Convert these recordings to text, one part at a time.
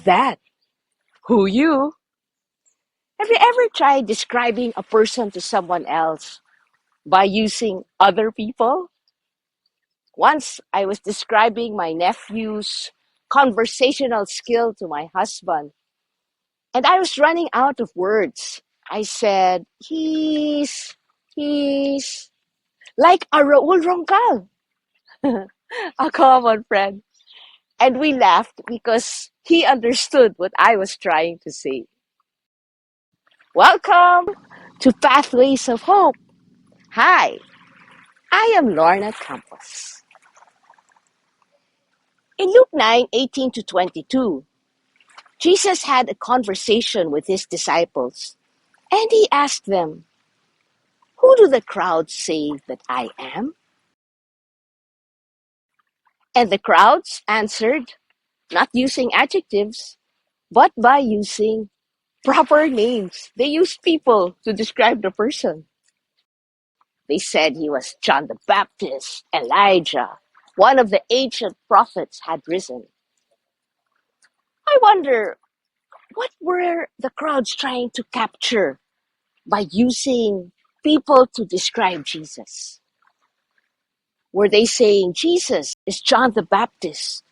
that? Who you? Have you ever tried describing a person to someone else by using other people? Once I was describing my nephew's conversational skill to my husband, and I was running out of words. I said, he's like a Raul Roncal, a common friend. And we laughed because he understood what I was trying to say. Welcome to Pathways of Hope. Hi, I am Lorna Campos. In Luke 9:18 to 22, Jesus had a conversation with his disciples, and he asked them, "Who do the crowds say that I am?" And the crowds answered, not using adjectives, but by using proper names. They used people to describe the person. They said he was John the Baptist, Elijah, one of the ancient prophets had risen. I wonder, what were the crowds trying to capture by using people to describe Jesus? Were they saying Jesus is John the Baptist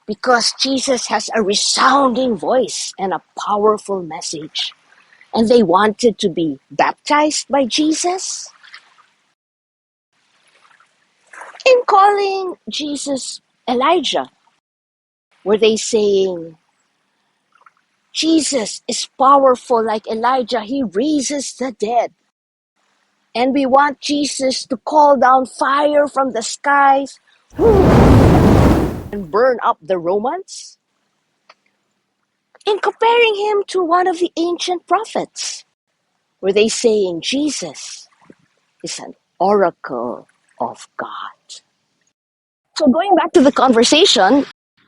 because Jesus has a resounding voice and a powerful message, and they wanted to be baptized by Jesus? In calling Jesus Elijah, were they saying Jesus is powerful like Elijah, he raises the dead, and we want Jesus to call down fire from the skies and burn up the Romans? In comparing him to one of the ancient prophets, were they saying Jesus is an oracle of God? So going back to the conversation,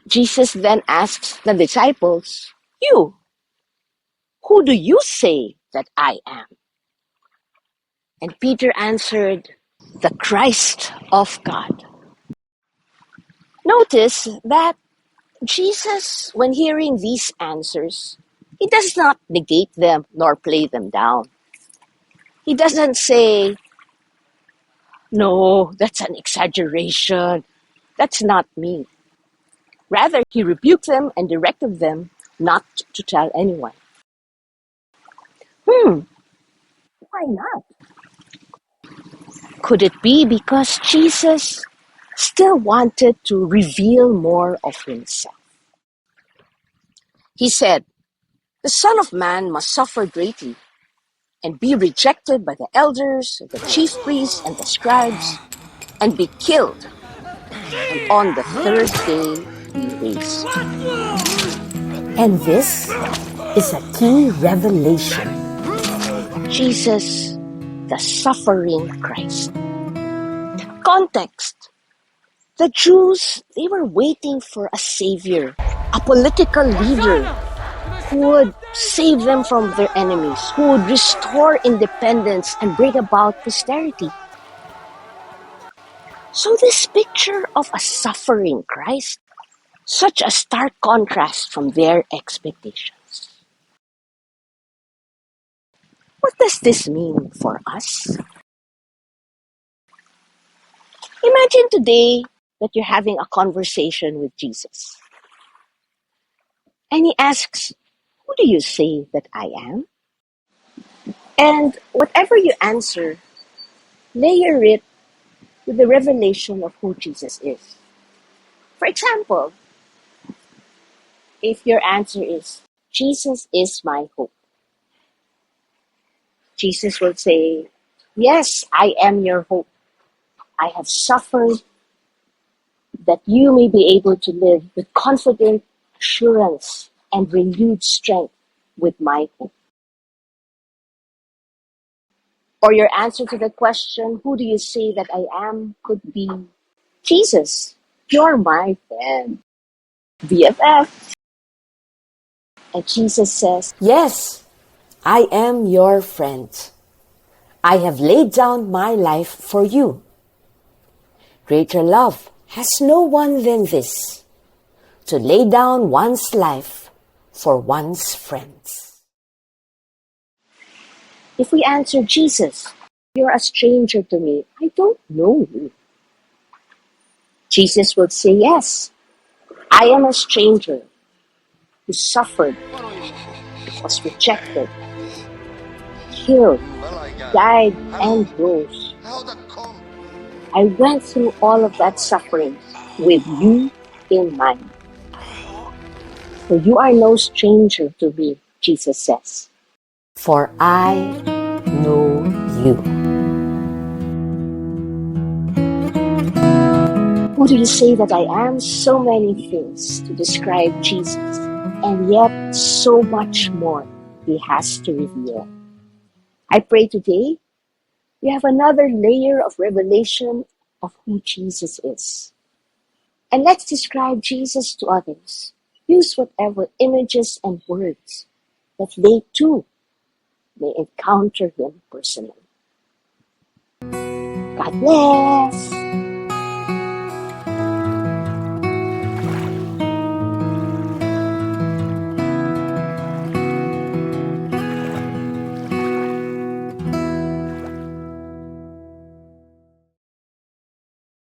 Jesus then asks the disciples, "You, who do you say that I am?" And Peter answered, "The Christ of God." Notice that Jesus, when hearing these answers, he does not negate them nor play them down. He doesn't say, "No, that's an exaggeration. That's not me." Rather, he rebuked them and directed them not to tell anyone. Why not? Could it be because Jesus still wanted to reveal more of himself? He said, "The Son of Man must suffer greatly and be rejected by the elders, the chief priests, and the scribes, and be killed, and on the third day be raised." And this is a key revelation. Jesus, the suffering Christ. Context. The Jews, they were waiting for a savior, a political leader who would save them from their enemies, who would restore independence and bring about prosperity. So this picture of a suffering Christ, such a stark contrast from their expectations. What does this mean for us? Imagine today that you're having a conversation with Jesus. And he asks, "Who do you say that I am?" And whatever you answer, layer it with the revelation of who Jesus is. For example, if your answer is, "Jesus is my hope," Jesus will say, "Yes, I am your hope. I have suffered that you may be able to live with confident assurance and renewed strength with my hope." Or your answer to the question, "Who do you say that I am?" could be, "Jesus, you're my friend, BFF." And Jesus says, Yes, I am your friend. I have laid down my life for you. Greater love has no one than this, to lay down one's life for one's friends. If we answer, Jesus, you're a stranger to me, I don't know you, Jesus will say, yes, I am a stranger who suffered, was rejected, killed, died, and rose. I went through all of that suffering with you in mind. For you are no stranger to me, Jesus says. For I know you. Who do you say that I am? So many things to describe Jesus, and yet so much more he has to reveal. I pray today we have another layer of revelation of who Jesus is. And let's describe Jesus to others. Use whatever images and words that they too may encounter him personally. God bless!